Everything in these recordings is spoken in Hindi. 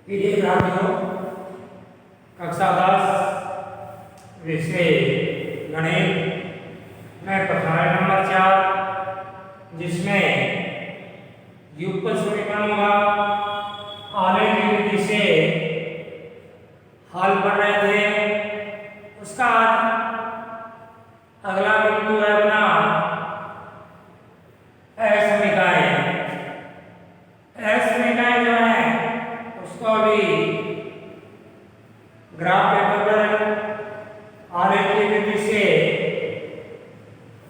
विद्यार्थियों कक्षा 10 विषय गणित में प्रश्नावली नंबर 4 जिसमें युगपत समीकरणों का आलेख की विधि से हल कर रहे थे। उसका अगला बिंदु है अपना असमीकाएं। असमीकाएं जो है उसको अभी ग्राफ पेपर पर आलेख की विधि से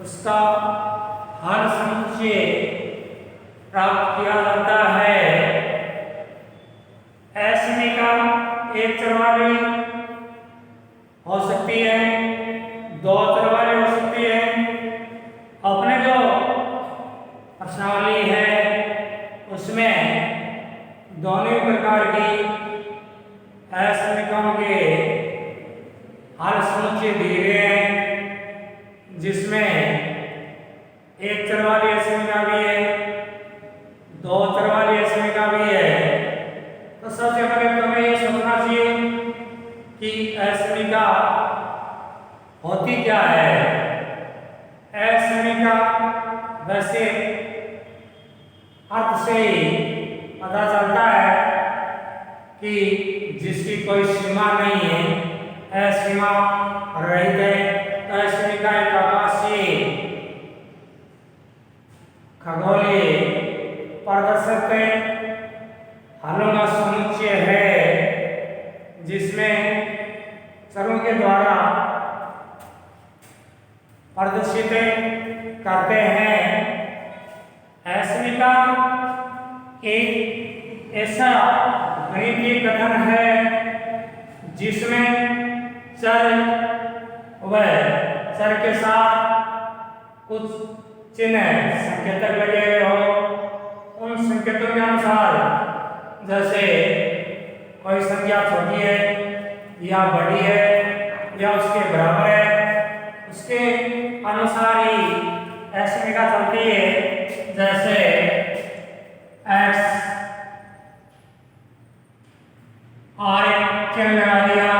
उसका हल समुच्चय प्राप्त किया जाता है। असमीका एक चर वाली हो सकती है, दो चर वाली हो सकती है। अपने जो प्रश्नावली है उसमें दोनों प्रकार की असमीकाओं के हल समुच्चय दिए गए हैं, जिसमें एक चर वाली असमीका भी है, दो चर वाली असमीका भी है। तो सबसे पहले तो हमें ये समझना चाहिए कि असमीका होती क्या है। असमीका वैसे अर्थ से ही पता चलता है कि जिसकी कोई सीमा नहीं है, असीमा रहित है। तो असमीका एक आकाशीय खगोलीय प्रदर्शित हलों का समुच्चय है, जिसमें चरों के द्वारा प्रदर्शित करते हैं। असमीका एक ऐसा गणितीय कथन है जिसमें चर व चर के साथ कुछ चिन्ह संकेतक लगे हुए हो। उन संकेतों के अनुसार जैसे कोई संख्या छोटी है या बड़ी है या उसके बराबर है, उसके अनुसार ही असमीका चलती है। जैसे x और एक चिन्ह लगा दिया,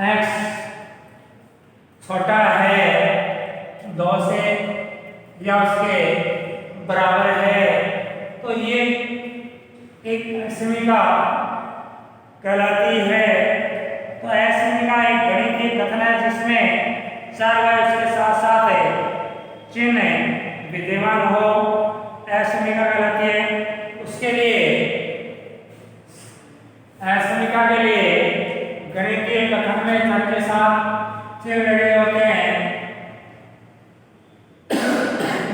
x छोटा है 2 से या उसके बराबर है, तो ये एक असमीका कहलाती है। तो असमीका एक गणितीय कथन है जिसमें चर व उसके साथ साथ चिन्ह विद्यमान हो, असमीका कहलाती है। उसके लिए असमीका के लिए गणितीय कथन में चर के साथ चिन्ह लगे होते हैं।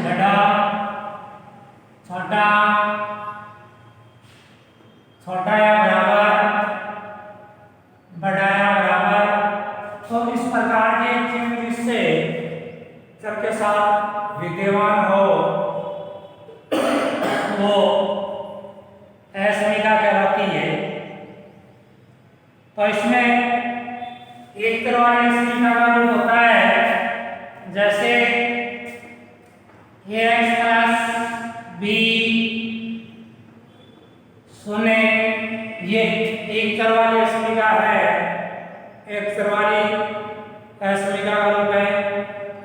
बड़ा, छोटा, छोटा या बराबर, बड़ा या बराबर। तो इस प्रकार के चिन्ह जिससे चर के साथ विद्यमान हो वो असमीका कहलाती है। तो इसमें एक तरह वाली असमीका का रूप होता है, जैसे x + b शून्य, ये एक चर वाली असमीका है, एक चर वाली असमीका का रूप है।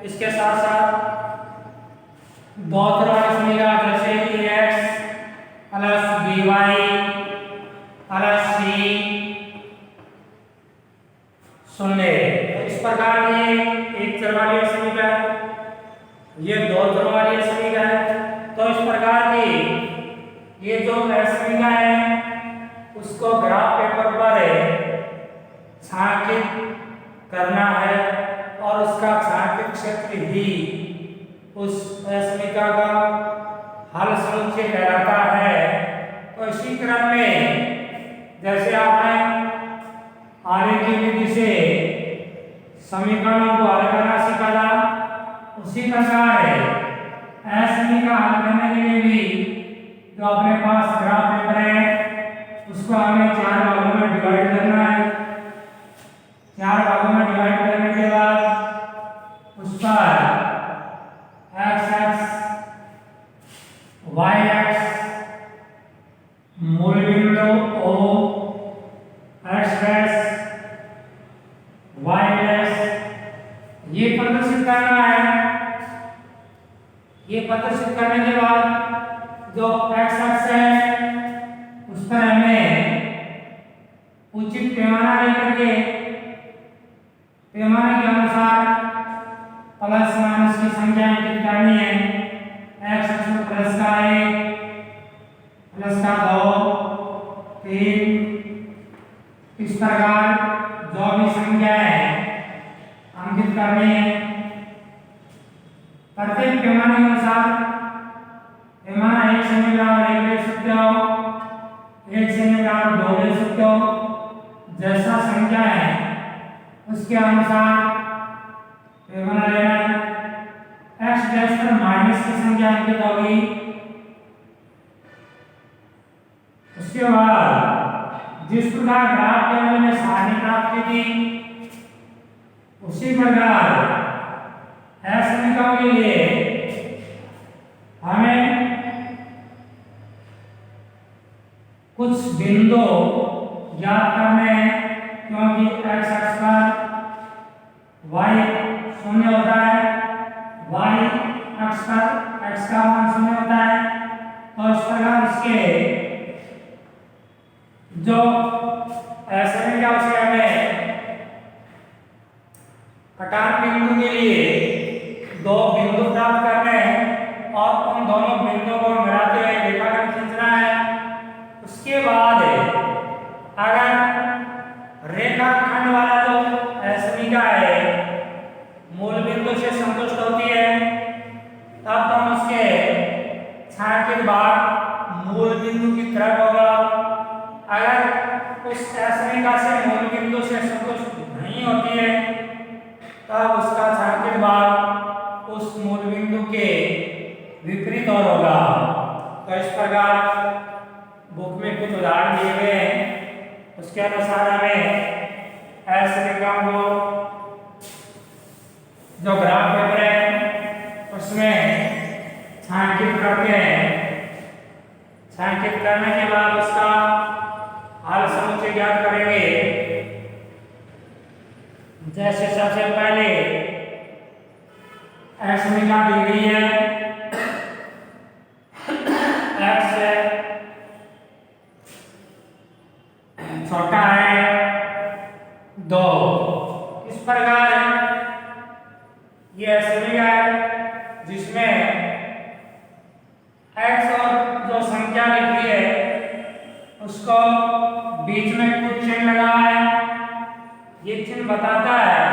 इसके साथ साथ दो चर वाली असमीका जैसे कि x + by + c शून्य। इस प्रकार की एक चर वाली असमीका है, ये दो चर वाली असमीका है। तो इस प्रकार की ये जो असमीका है उसको ग्राफ पेपर पर छायांकित करना है और उसका छायांकित क्षेत्र ही उस असमीका का हल समुच्चय कहलाता है। तो इसी क्रम में जैसे आपने आलेख की विधि से समीकरणों को हल करना सीखा था, उसी प्रकार असमीका हल करने के लिए भी जो अपने पास ग्राफ पेपर है उसको हमें 4 भागों में डिवाइड करना है। 4 भागों में डिवाइड करने के बाद उस पर x y x मूल बिंदु O ये प्रदर्शित करना है। ये प्रदर्शित करने के बाद जो x अक्ष है उस पर हमें उचित पैमाना लेकर के पैमाने के अनुसार प्लस माइनस की संख्या अंकित करनी है। x अक्ष पर प्लस का 1, प्लस का 2, 3 इस प्रकार जो भी संख्या है अंकित करनी है। प्रत्येक पैमाने के अनुसार पैमाना 1 सेमी बराबर 1 ले सकते हो, 1 सेमी बराबर 2 ले सकते हो। जैसा संख्या है उसके अनुसार पैमाना लेना है। x डैश पर माइनस की संख्या अंकित होगी। उसके बाद जिस प्रकार ग्राफ टेबल में सारणी प्राप्त की थी उसी प्रकार समीकरण के लिए हमें कुछ बिंदु ज्ञात करने हैं, क्योंकि x अक्ष पर y शून्य होता है, y अक्ष पर x का मान शून्य होता है। तो इस प्रकार इसके जो समीकरण उसे हमें कटान बिंदु के लिए दो बिंदु प्राप्त करने हैं और उन दोनों बिंदुओं को मिलाते हुए रेखाखंड खींचना है। उसके बाद अगर रेखाखंड वाला जो समीकरण है मूल बिंदु से संतुष्ट होती है तब हम उसके छायांकित भाग मूल बिंदु की तरफ होगा। अगर उस समीकरण से मूल बिंदु से संतुष्ट नहीं होती है तब उसका छायांकित भाग उस मूल बिंदु के विपरीत और होगा। तो इस प्रकार बुक में कुछ उदाहरण दिए गए हैं, उसके अनुसार हमें समीकरण को जो ग्राफ पेपर है उसमें छायांकित करते हैं। छायांकित करने के बाद उसका हल समुच्चय ज्ञात करेंगे। जैसे सबसे पहले x समीकरण दी गई है, x छोटा है 2। इस प्रकार यह समीकरण है जिसमें x और जो संख्या लिखी है उसको बीच में कुछ चिन्ह लगा है। ये चिन्ह बताता है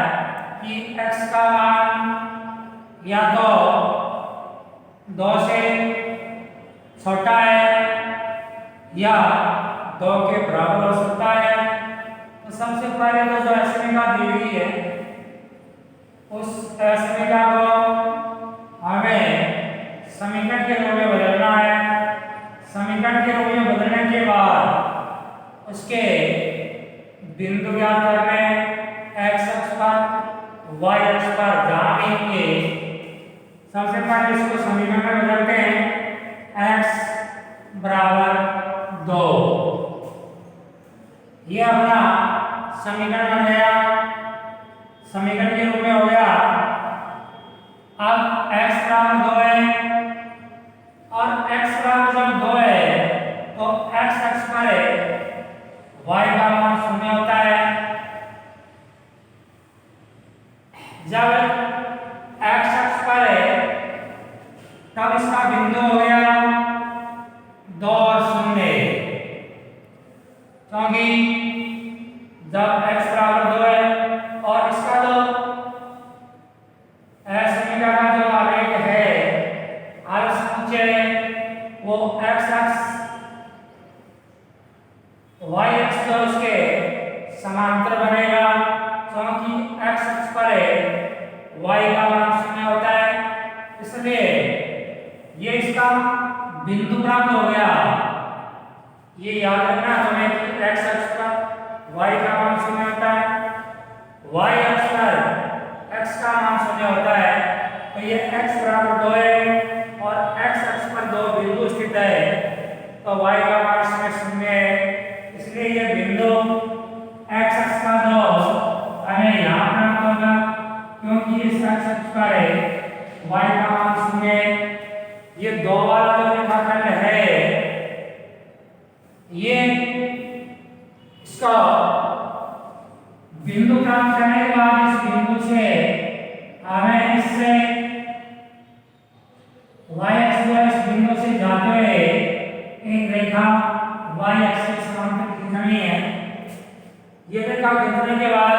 कि x का मान या तो 2 से छोटा है या 2 के बराबर हो सकता है। तो सबसे पहले तो जो समीकरण दी हुई है उस समीकरण को हमें समीकरण के रूप में बदलना है। समीकरण के रूप में बदलने के बाद उसके बिंदु ज्ञात करने x अक्ष पर y अक्ष पर जहां भी होंगे सबसे पहले इसको समीकरण में बदलते हैं x बराबर 2। ये अपना समीकरण बन गया, समीकरण के रूप में हो गया। अब x बराबर 2 है और x बराबर जब 2 है तो x अक्ष पर y का मान शून्य होता है। जब x अक्ष पर है तब इसका बिंदु हो गया 2 और 0, क्योंकि जब x बराबर 2 है और इसका जो समीकरण का जो आलेख है हल समुच्चय वो x अक्ष y अक्ष जो उसके समांतर बनेगा, क्योंकि x अक्ष पर y का मान 0 होता है। इसलिए ये इसका बिंदु प्राप्त हो गया। ये याद रखना तुम्हें कि x अक्ष पर y का मान 0 होता है, y अक्ष पर x का मान 0 होता है। तो ये x बराबर 2 है और x अक्ष पर 2 बिंदु स्थित है, तो y का मान 0 है। इसलिए ये बिंदु x अक्ष का जो हमें यहाँ प्राप्त होगा, क्योंकि कि इस अक्ष पर y का मान 0 है। ये 2 वाला जो रेखाखंड है ये इसका बिंदु प्राप्त करने के बाद इस बिंदु से हमें इससे y अक्ष पर इस बिंदु से जाते हुए एक रेखा y अक्ष के समांतर खींचनी है। ये रेखा खींचने के बाद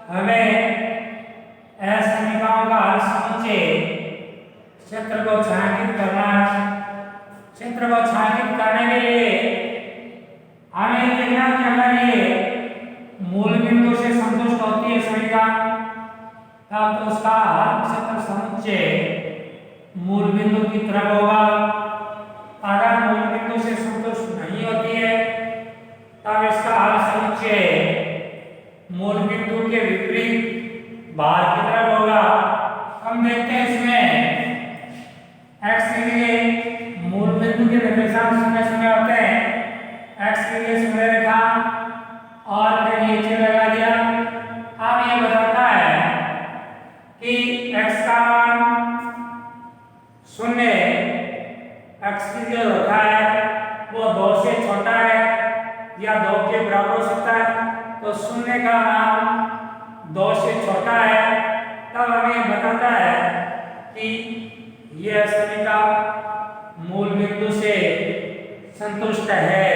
हमें समीकरणों का हल समझे क्षेत्र को छायांकित करना है। क्षेत्र को छायांकित करने के लिए हमें देखना कि अगर ये मूल बिंदु से संतुष्ट होती है समीकरण तब तो उसका हर क्षेत्र समुच्चय मूल बिंदु की तरफ होगा। अगर मूल बिंदु से संतुष्ट नहीं होती है तब इसका हल समुच्चय मूल बिंदु के विपरीत बाहर की तरफ होगा। हम देखते हैं इसमें x के लिए मूल बिंदु के निर्देशांक 0 0 होते हैं। x के लिए 0 रेखा और फिर नीचे लगा दिया। अब ये बताता है कि x का मान 0 x की जो रेखा है वो 2 से छोटा है या 2 के बराबर हो सकता है। तो 0 का मान 2 से छोटा है तब हमें बताता है कि यह समीकरण मूल बिंदु से संतुष्ट है।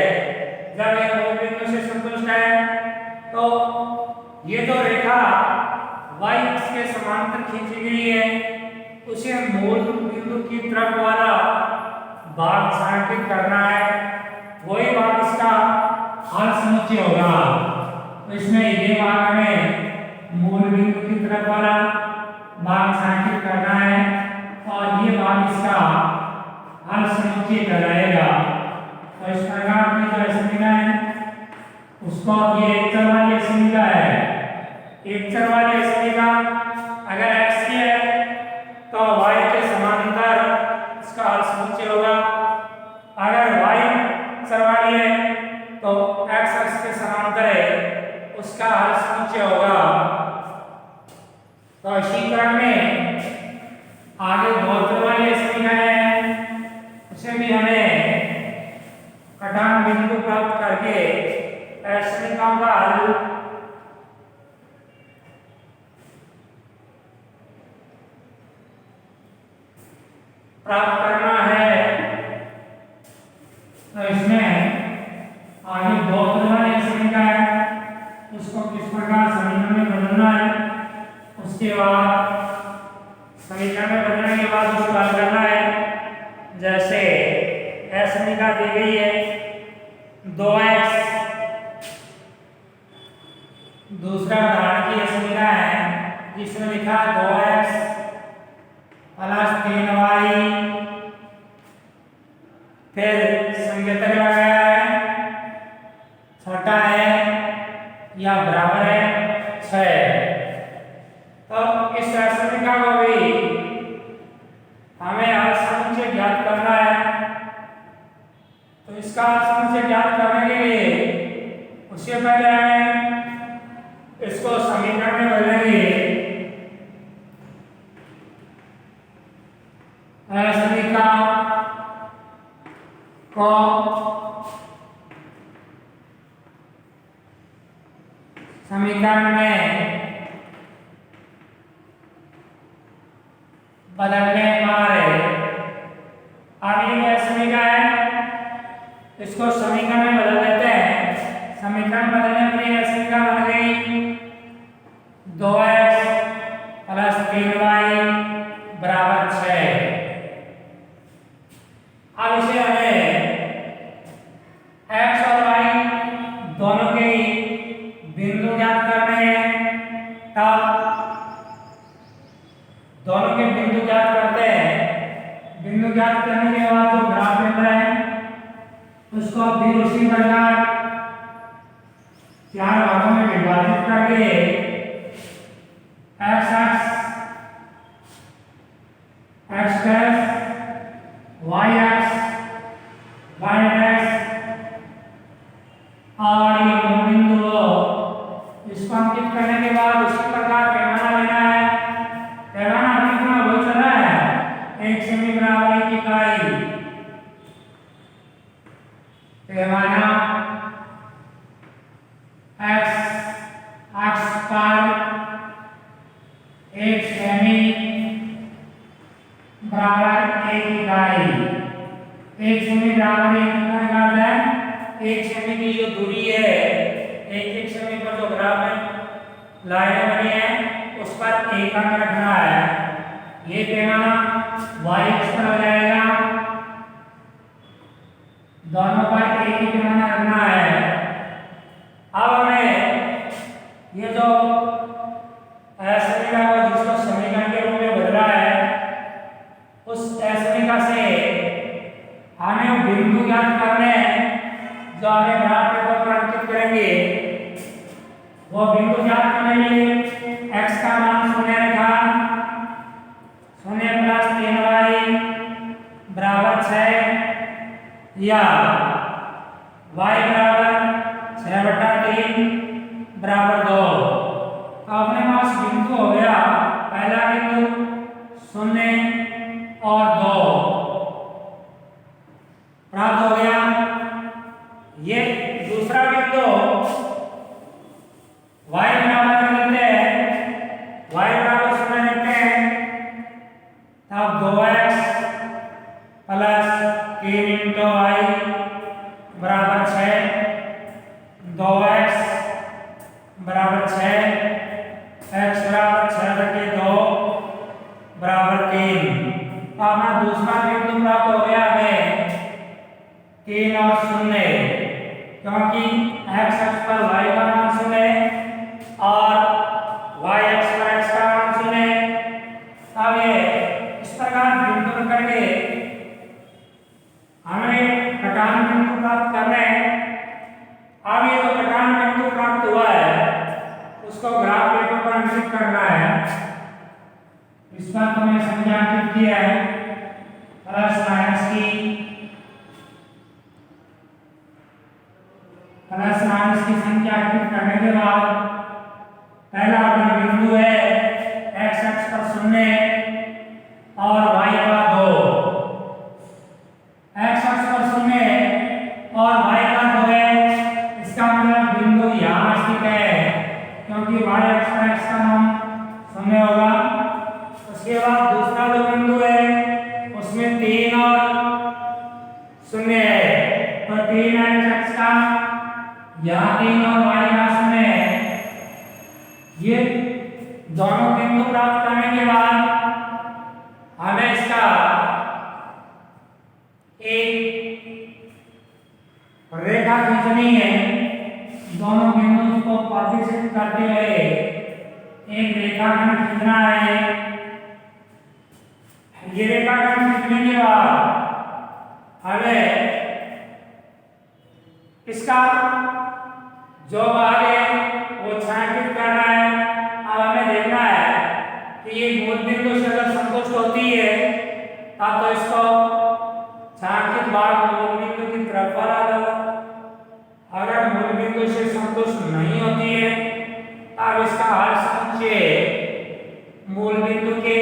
जब यह मूल बिंदु से संतुष्ट है तो ये जो रेखा y अक्ष के समांतर खींची गई है उसे मूल बिंदु की तरफ वाला भाग छायांकित करना है। वही भाग इसका हल समुच्चय होगा। तो इसमें ये भाग हमें मूल बिंदु की तरफ वाला भाग छायांकित करना है और ये भाग इसका हल समुच्चय कहलाएगा। तो इस प्रकार की जो समीकरण है उसको ये एक चर वाली समीकरण है। एक चर वाली समीकरण अगर x की है तो y के समांतर इसका हल समुच्चय होगा। अगर y चर वाली है तो x अक्ष के समांतर है उसका हल समुच्चय होगा। तो इसी क्रम में आगे 2 चर वाली समीकरण है उसे भी हमें कटान बिंदु प्राप्त करके समीकरण का हल प्राप्त करना है। तो इसमें आगे 2 चर वाली समीकरण है उसको किस प्रकार समीकरण में बदलना है उसके बाद समीकरण में बदलने के बाद उसको हल करना है। जैसे समीकरण दी गई है 2x दूसरा उदाहरण की समीकरण है जिसमें लिखा है 2x प्लस 3y फिर संकेतक लगाया है छोटा है या बराबर है 6। तो इस समीकरण को भी हमें हल समुच्चय ज्ञात करना है। तो इसका हल समुच्चय ज्ञात करने के लिए उससे पहले हमें इसको समीकरण में बदलेंगे। समीकरण को समीकरण में बदलने पर अब ये समीकरण है इसको समीकरण में बदल देते हैं। समीकरण बदलने पर यह समीकरण बन गई 2x प्लस 3y बराबर 6। अब इसे हमें x और y दोनों के बिंदु ज्ञात करने हैं। तब दोनों के बिंदु ज्ञात करते हैं। बिंदु ज्ञात करने के बाद जो ग्राफ मिल रहा है उसको भी उसी प्रकार 4 भागों में विभाजित करके x अक्ष x डैश y अक्ष y डैश और ये दो बिंदु इसको अंकित करने के बाद उसी प्रकार पैमाना लेना है एक सेमी बराबर एक इकाई। एक सेमी बराबर एक इकाई का अर्थ है एक सेमी की जो दूरी है, एक सेमी पर जो ग्राफ में लाइनें बनी है उस पर एक अंक रखना है। ये पैमाना y अक्ष पर हो जाएगा, दोनों पर एक ही पैमाना रखना है। अब हमें ये जो असमीका है जिसको समीकरण के रूप में बदला है, उस असमीका से हमें बिंदु ज्ञात करने हैं जो हमें ग्राफ पेपर पर अंकित करेंगे। वो बिंदु ज्ञात करने के लिए x का मान 0 रखा, 0 प्लस 3y बराबर 6 या y बराबर 6/3 बराबर 2। तो अपने पास बिंदु हो गया, पहला बिंदु 0 और 2 प्राप्त हो गया। ये दूसरा बिंदु y बराबर लेते हैं, y बराबर 0 लेते हैं, तब 2x प्लस 3 इंटू y बराबर 6, 2x बराबर 6, x बराबर 6/2 बराबर 3। तो हमारा दूसरा बिंदु प्राप्त हो गया हमें 3 और 0, क्योंकि x अक्ष पर y का मान 0 और y अक्ष पर x का मान 0। अब ये इस प्रकार बिंदु करके हमें कटान बिंदु प्राप्त करना है। अब ये जो कटान बिंदु प्राप्त हुआ है उसको ग्राफ पेपर पर अंकित करना है। इस बात को मैंने संख्यांकित किया है, प्लस माइनस की संख्या अंकित करने के बाद पहला अपना बिंदु है x अक्ष पर 0 और y का 2। x अक्ष पर 0 और y का 2 है, इसका मतलब बिंदु यहाँ स्थित है, क्योंकि y अक्ष पर x का मान 0 होगा। उसके बाद दूसरा जो बिंदु है उसमें 3 और 0 है, तो 3 x अक्ष का यहाँ 3 और y का 0 है। ये दोनों बिंदु प्राप्त करने के बाद हमें इसका एक रेखा खींचनी है। दोनों बिंदु को प्रतिच्छेद करते हुए एक रेखाखंड खींचना है। ये रेखाखंड खींचने के बाद हमें इसका जो भाग है वो छायांकित करना है। अब हमें देखना है कि ये मूल बिंदु से अगर संतुष्ट होती है तब तो इसको छायांकित भाग मूल बिंदु की तरफ वाला दो। अगर मूल बिंदु से संतुष्ट नहीं होती है तब इसका हल समुच्चय मूल बिंदु के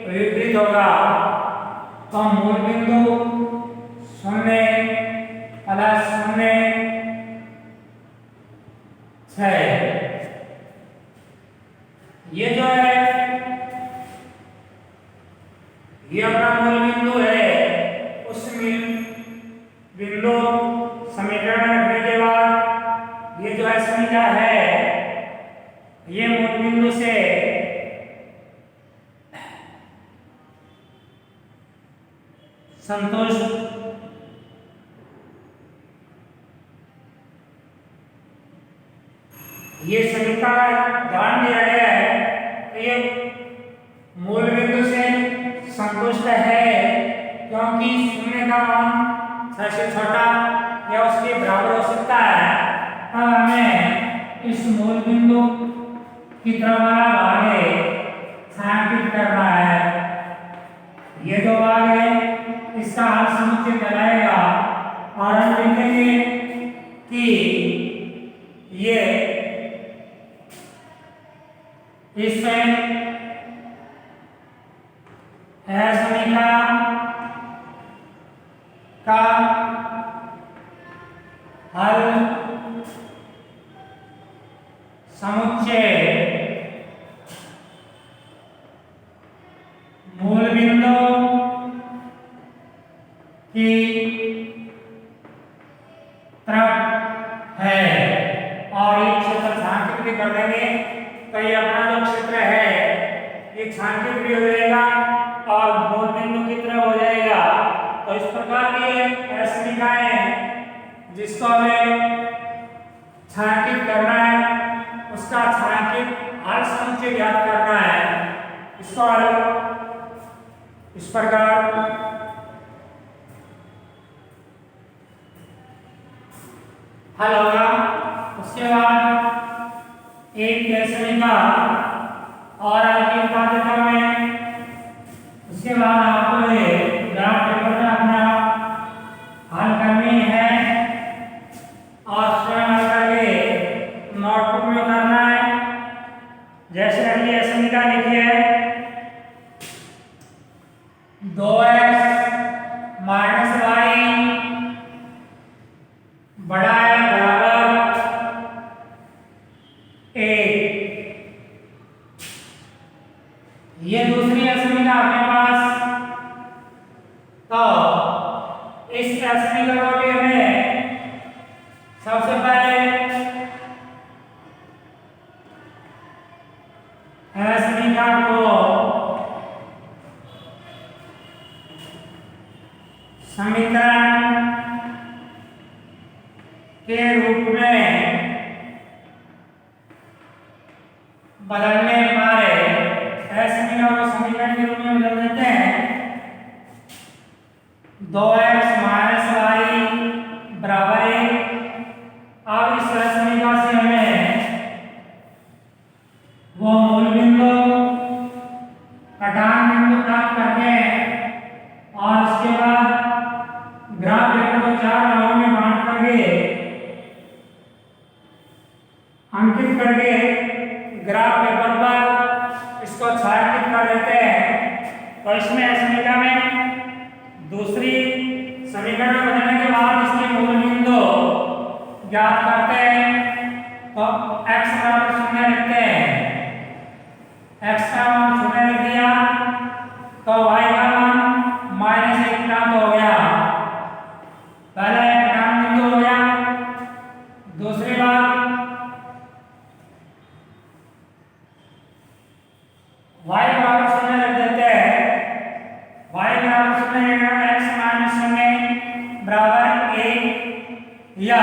विपरीत होगा। तो मूल बिंदु 0 प्लस 0 6, ये जो है ये अपना मूल बिंदु है। उस बिंदु समीकरण में रखने के बाद ये जो है समीकरण है ये मूल बिंदु से संतुष्ट ये समीकरण ध्यान दिया गया है कि ये मूल बिंदु से संतुष्ट है, क्योंकि 0 का मान सबसे छोटा या उसके बराबर हो सकता है। अब हमें इस मूल बिंदु की तरफ वाला भाग है छायांकित करना है। ये जो भाग है इसका हल समुच्चय बनाएगा और हम लिखेंगे कि ये इसमें समीकरण का हल समुच्चय बिंदु की तरफ है और ये क्षेत्र छायांकित भी कर देंगे तो ये अपना जो क्षेत्र है ये छायांकित भी हो जाएगा और मूल बिंदु की तरफ हो जाएगा। तो इस प्रकार की ऐसी रेखाएं जिसको हमें छायांकित करना है उसका छायांकित हल समुच्चय ज्ञात करना है। इसको इस प्रकार हल होगा। उसके बाद एक ऐसी रेखा और आगे बता देता हूं मैं। उसके बाद आपको ये ग्राफ पेपर में अपना हल करनी है और स्वयं हल करके नोटबुक में उतारना है। जैसे अगली ऐसी रेखा लिखी है 2x माइनस वाई बड़ा है बराबर 1। ये दूसरी ऐसी रेखा अपने पास। तो इस ऐसी रेखा को भी हमें सबसे पहले ऐसी रेखा को समीकरण के रूप में बदलने पर ऐसे रेखा को समीकरण के रूप में बदल देते हैं 2x माइनस वाई बराबर 1। अब इस रेखा से हमें वो मूल बिंदु कटान बिंदु प्राप्त करके और उसके बाद ग्राफ पेपर को 4 भागों में बांट करके अंकित करके ग्राफ पेपर पर इसको छायांकित कर देते हैं। तो इसमें ऐसी रेखा में दूसरी समीकरण बदलने के बाद इसके मूल बिंदु ज्ञात करते हैं। तो x बराबर 0 लिखते हैं। x का मान 0 लिख दिया तो y का मान -1 प्राप्त हो गया। पहला एक कटान बिंदु हो गया। दूसरी बात y बराबर 0 रख देते हैं। y बराबर 0 लिखना x माइनस 0 बराबर 1 या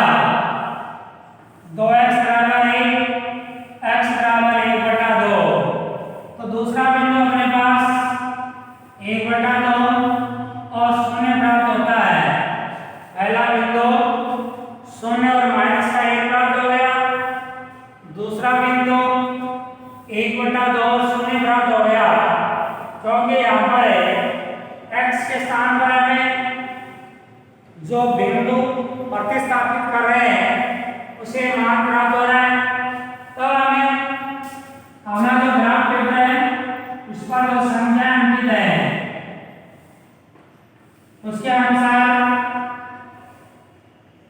2x बराबर 1 x बराबर 1/2। तो दूसरा बिंदु अपने पास 1/2 और 0 प्राप्त होता है। पहला बिंदु 0 और माइनस का 1 प्राप्त हो गया। दूसरा बिंदु 1/2 और 0 प्राप्त हो गया क्योंकि यहाँ पर x के स्थान पर हमें जो बिंदु प्रतिस्थापित कर रहे हैं उसे मान प्राप्त हो रहा है। तो हमें अपना जो ग्राफ पेपर है उस पर जो संख्या अंकित है उसके अनुसार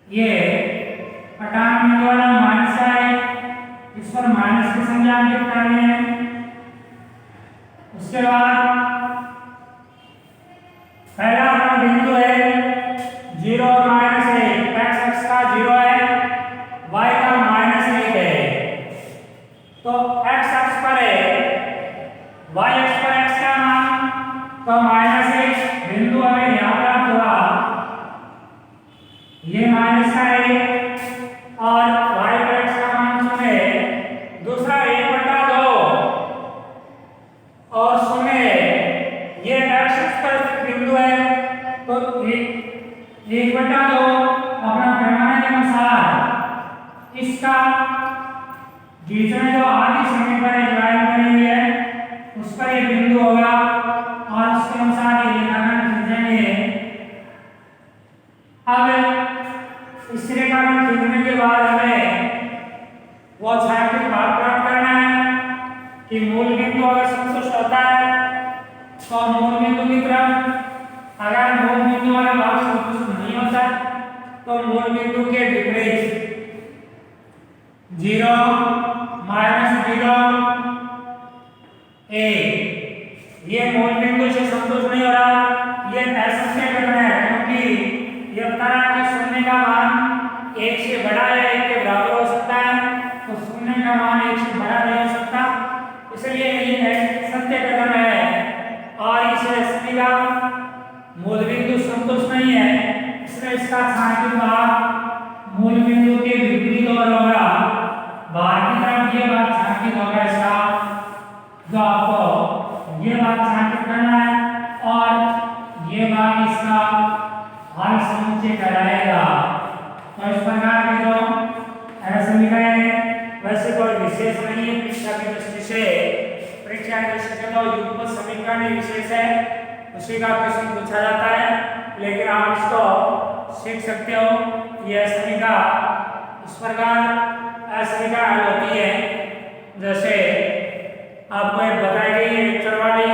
ये कटान बिंदु वाला माइनस है, इस पर माइनस की संख्या अंकित करनी है। उसके बाद पहला अपना बिंदु है 0 और -1। x का 0 है, y का -1 है। तो x अक्ष पर है, y अक्ष पर x का मान तो -1 बिंदु हमें यहाँ प्राप्त हुआ। ये माइनस का 1 और y पर x का मान 0 है। दूसरा 1/2 और 0 ये x अक्ष पर बिंदु है। तो 1/2 अपना पैमाने के अनुसार इसका बीच में जो आधी समय पर एक लाइन बनी हुई है उस पर ये बिंदु होगा और उसके अनुसार ये रेखाखंड खींचेंगे। अब इस रेखाखंड खींचने के बाद हमें वो छायांकित भाग प्राप्त करना है कि मूल बिंदु अगर संतुष्ट होता है तो मूल बिंदु की तरफ, अगर मूल बिंदु वाला भाग संतुष्ट नहीं होता तो मूल बिंदु के विपरीत 0 -0 1 ये मूल बिंदु से संतुष्ट नहीं हो रहा, ये असंख्य कथन है, क्योंकि ये बता रहा है कि शून्य का मान 1 से बड़ा या 1 के बराबर हो सकता है, तो शून्य का मान 1 से बड़ा नहीं हो सकता, इसलिए ये सत्य कथन है। और इस स्थिति का मूल बिंदु संतुष्ट नहीं है, इसलिए इसका छायांकित भाग मूल बिंदु के विपरीत और होगा, बाहर की तरफ ये भाग छायांकित होगा इसका, जो आपको ये भाग छायांकित करना है और ये भाग इसका हल समुच्चय कराएगा। तो इस प्रकार के जो समीकरण वैसे कोई विशेष नहीं है, परीक्षा की दृष्टि से तो युग्म समीकरण ही विशेष है, उसी का प्रश्न पूछा जाता है, लेकिन आप इसको सीख सकते हो। यह समीकरण इस प्रकार असमीकरण हल होती है, जैसे आपको एक बताई गई है वेक्टर वाली